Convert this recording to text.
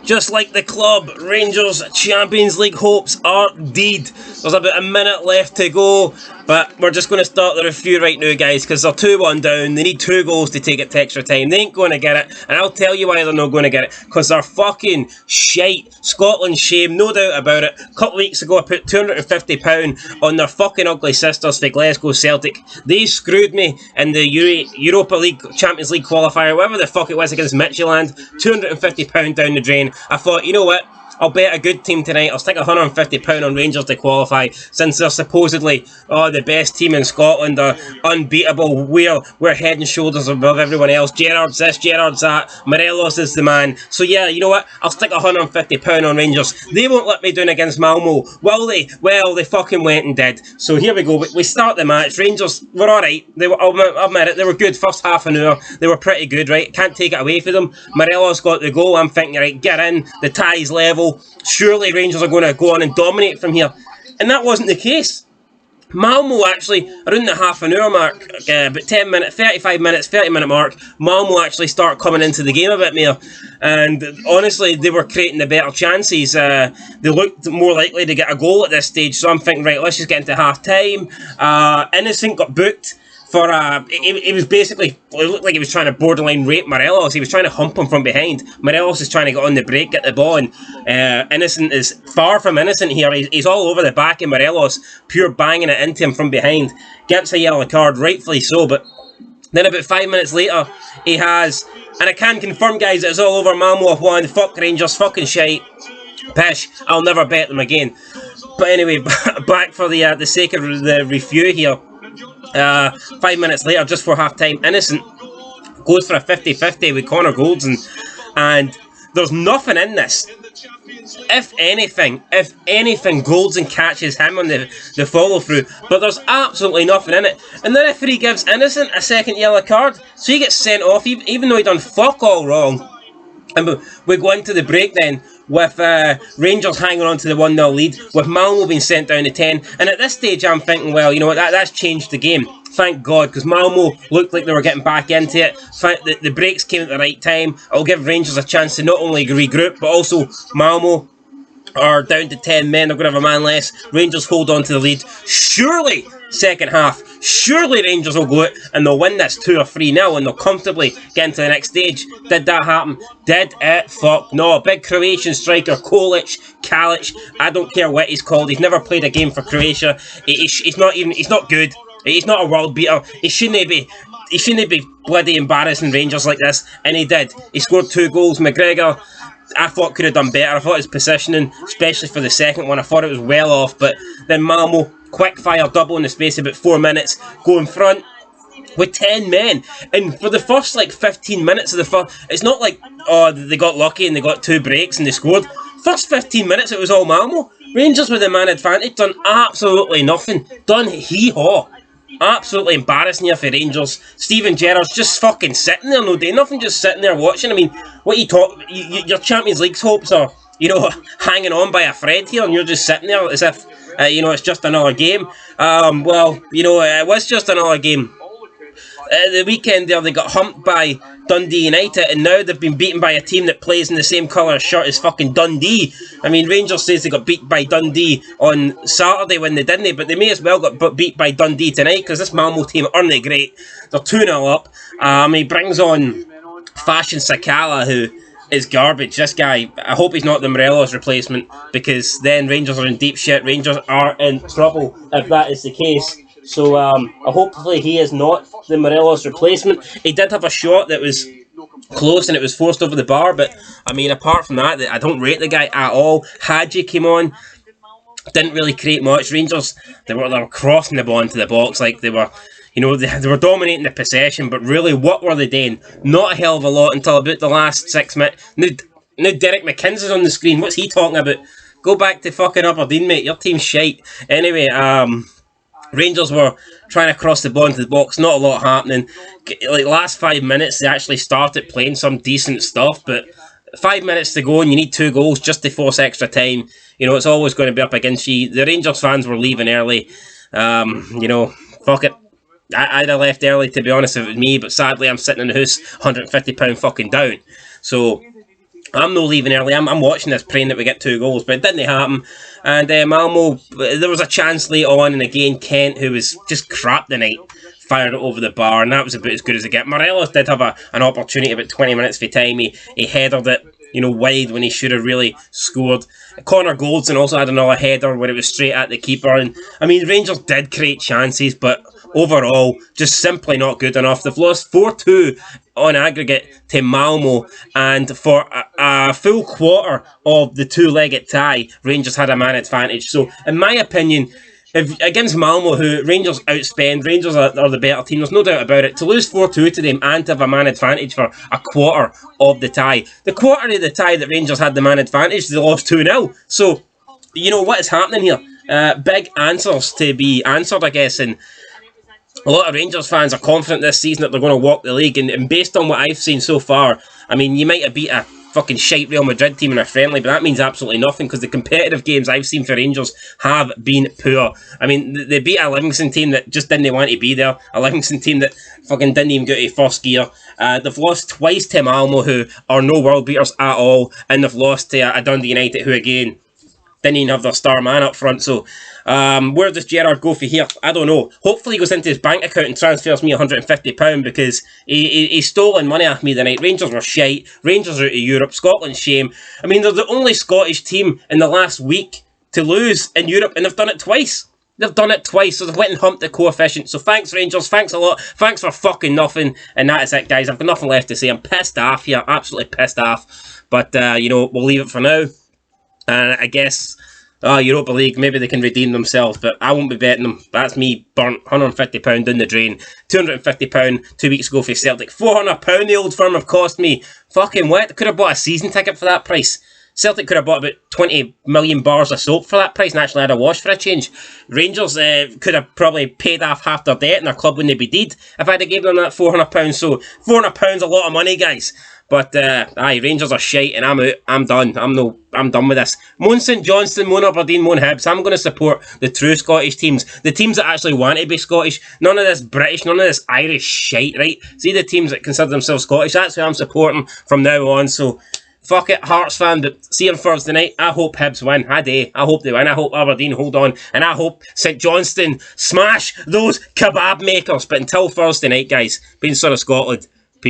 Just like the club, Rangers' Champions League hopes are dead. There's about a minute left to go, but we're just going to start the review right now, guys, because they're 2-1 down. They need 2 goals to take it to extra time. They ain't going to get it, and I'll tell you why they're not going to get it, because they're fucking shite. Scotland's shame, no doubt about it. A couple of weeks ago, I put £250 on their fucking ugly sisters for Glasgow Celtic. They screwed me in the Europa League, Champions League qualifier, whatever the fuck it was against Midtjylland. £250 down the drain. I thought, you know what? I'll bet a good team tonight. I'll stick £150 on Rangers to qualify, since they're supposedly the best team in Scotland. They're unbeatable. We're head and shoulders above everyone else. Gerrard's this, Gerrard's that. Morelos is the man. So yeah, you know what? I'll stick £150 on Rangers. They won't let me down against Malmo, will they? Well, they fucking went and did. So here we go. We start the match. Rangers were alright. I'll admit it. They were good. First half an hour, they were pretty good, right? Can't take it away from them. Morelos got the goal. I'm thinking, right, get in. The tie's level. Surely Rangers are going to go on and dominate from here. And that wasn't the case. Malmo actually, around the half an hour mark, about 10 minutes, 35 minutes, 30 minute mark, Malmo actually start coming into the game a bit more. And honestly, they were creating the better chances. They looked more likely to get a goal at this stage. So I'm thinking, right, let's just get into half time. Innocent got booked. For it was basically, it looked like he was trying to borderline rape Morelos. He was trying to hump him from behind. Morelos is trying to get on the break, get the ball, and Innocent is far from innocent here. He's all over the back of Morelos, pure banging it into him from behind. Gets a yellow card, rightfully so, but then about 5 minutes later, he has, and I can confirm, guys, it's all over. Malmo have won. Fuck Rangers, fucking shite. Pish, I'll never bet them again. But anyway, back for the sake of the review here. 5 minutes later, just for half time, Innocent goes for a 50-50 with Connor Goldson, and there's nothing in this. If anything, Goldson catches him on the follow through, but there's absolutely nothing in it. And the referee gives Innocent a second yellow card, so he gets sent off, even though he done fuck all wrong. And we go into the break then with Rangers hanging on to the 1-0 lead, with Malmo being sent down to 10. And at this stage, I'm thinking, well, you know what, that's changed the game. Thank God, because Malmo looked like they were getting back into it. The breaks came at the right time. It'll give Rangers a chance to not only regroup, but also Malmo are down to 10 men. They're going to have a man less. Rangers hold on to the lead. Surely, second half, surely Rangers will go out and they'll win this 2 or 3-0 and they'll comfortably get into the next stage. Did that happen? Did it? Fuck no. Big Croatian striker, Kalic, I don't care what he's called. He's never played a game for Croatia. He's not good. He's not a world beater. He shouldn't be bloody embarrassing Rangers like this, and he did. He scored 2 goals. McGregor, I thought, could have done better. I thought his positioning, especially for the second one, I thought it was well off. But then Malmo, quick fire double in the space of about 4 minutes, go in front with 10 men. And for the first 15 minutes of the first, it's not like, oh, they got lucky and they got 2 breaks and they scored. First 15 minutes, it was all Malmo. Rangers with the man advantage, done absolutely nothing. Done hee-haw. Absolutely embarrassing here for Rangers. Steven Gerrard's just fucking sitting there, no doing nothing, just sitting there watching. I mean, what you talk, your Champions League hopes are, hanging on by a thread here, and you're just sitting there as if, it's just another game. It was just another game. The weekend there, they got humped by Dundee United, and now they've been beaten by a team that plays in the same colour shirt as fucking Dundee. I mean, Rangers says they got beat by Dundee on Saturday when they didn't, but they may as well got beat by Dundee tonight, because this Malmo team aren't they great. They're 2-0 up. He brings on Fashion Sakala, who is garbage. This guy, I hope he's not the Morelos replacement, because then Rangers are in deep shit. Rangers are in trouble if that is the case. So hopefully he is not the Morelos replacement. He did have a shot that was close and it was forced over the bar, but I mean, apart from that, I don't rate the guy at all. Hadji came on, didn't really create much. Rangers, they were crossing the ball into the box like they were, they were dominating the possession, but really, what were they doing? Not a hell of a lot until about the last 6 minutes. Now Derek McKinsey's on the screen. What's he talking about? Go back to fucking Aberdeen, mate. Your team's shite. Anyway, Rangers were trying to cross the ball into the box, not a lot happening. Last 5 minutes, they actually started playing some decent stuff, but 5 minutes to go and you need 2 goals just to force extra time. It's always going to be up against you. The Rangers fans were leaving early. Fuck it. I'd have left early, to be honest, if it was me, but sadly I'm sitting in the house £150 fucking down. So I'm not leaving early. I'm watching this, praying that we get 2 goals, but it didn't happen. And Malmo, there was a chance late on, and again Kent, who was just crap tonight, fired it over the bar, and that was about as good as it get. Morelos did have an opportunity about 20 minutes for time. He headed it, wide when he should have really scored. Connor Goldson also had another header where it was straight at the keeper. And I mean, Rangers did create chances, but overall, just simply not good enough. They've lost 4-2 on aggregate to Malmo, and for a full quarter of the 2-legged tie, Rangers had a man advantage. So, in my opinion, if against Malmo, who Rangers outspend, Rangers are the better team, there's no doubt about it. To lose 4-2 to them and to have a man advantage for a quarter of the tie. The quarter of the tie that Rangers had the man advantage, they lost 2-0. So, what is happening here? Big answers to be answered, I guess, and a lot of Rangers fans are confident this season that they're going to walk the league, and based on what I've seen so far, I mean, you might have beat a fucking shite Real Madrid team in a friendly, but that means absolutely nothing, because the competitive games I've seen for Rangers have been poor. I mean, they beat a Livingston team that just didn't want to be there, a Livingston team that fucking didn't even go to first gear. They've lost twice to Malmo, who are no world beaters at all, and they've lost to a Dundee United, who again didn't even have their star man up front. So where does Gerrard go for here? I don't know. Hopefully he goes into his bank account and transfers me £150, because he's stolen money off me tonight. Rangers were shite. Rangers are out of Europe. Scotland's shame. I mean, they're the only Scottish team in the last week to lose in Europe, and they've done it twice. They've done it twice, so they've went and humped the coefficient. So thanks, Rangers. Thanks a lot. Thanks for fucking nothing. And that is it, guys. I've got nothing left to say. I'm pissed off here. Absolutely pissed off. But, we'll leave it for now. And I guess, Europa League, maybe they can redeem themselves, but I won't be betting them. That's me burnt. £150 down the drain. £250 2 weeks ago for Celtic. £400 the old firm have cost me. Fucking what? Could have bought a season ticket for that price. Celtic could have bought about 20 million bars of soap for that price and actually had a wash for a change. Rangers could have probably paid off half their debt and their club wouldn't be dead if I'd have given them that £400. So £400 a lot of money, guys. But Rangers are shite and I'm out. I'm done. I'm done with this. Moan St Johnstone, Moan Aberdeen, Moan Hibs. I'm going to support the true Scottish teams. The teams that actually want to be Scottish. None of this British, none of this Irish shite, right? See the teams that consider themselves Scottish. That's who I'm supporting from now on. So fuck it, Hearts fan, but see you on Thursday night. I hope Hibs win. I hope they win. I hope Aberdeen hold on. And I hope St Johnstone smash those kebab makers. But until Thursday night, guys, been sort of Scotland.